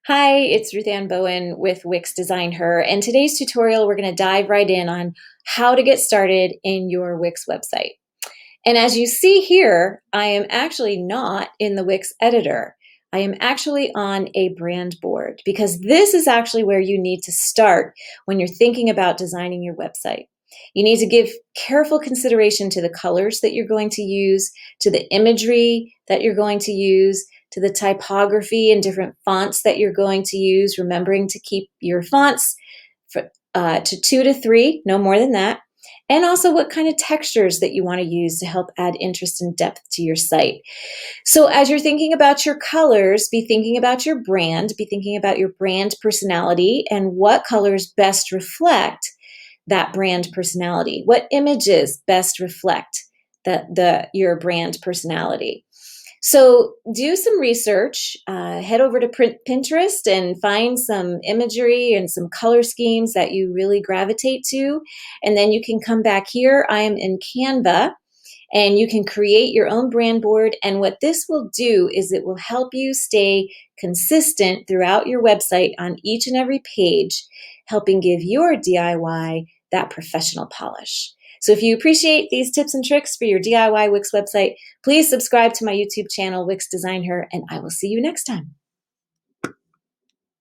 Hi, it's Ruth Ann Bowen with Wix Design Her, and today's tutorial we're going to dive right in on how to get started in your Wix website. And as you see here, I am actually not in the Wix editor. I am actually on a brand board because this is actually where you need to start when you're thinking about designing your website. You need to give careful consideration to the colors that you're going to use, to the imagery that you're going to use, to the typography and different fonts that you're going to use, remembering to keep your fonts to 2 to 3, no more than that. And also what kind of textures that you want to use to help add interest and depth to your site. So as you're thinking about your colors, be thinking about your brand, be thinking about your brand personality and what colors best reflect that brand personality. What images best reflect your brand personality? So do some research, head over to Pinterest and find some imagery and some color schemes that you really gravitate to. And then you can come back here. I am in Canva and you can create your own brand board. And what this will do is it will help you stay consistent throughout your website on each and every page, helping give your DIY that professional polish. So if you appreciate these tips and tricks for your DIY Wix website, please subscribe to my YouTube channel, Wix Design Her, and I will see you next time.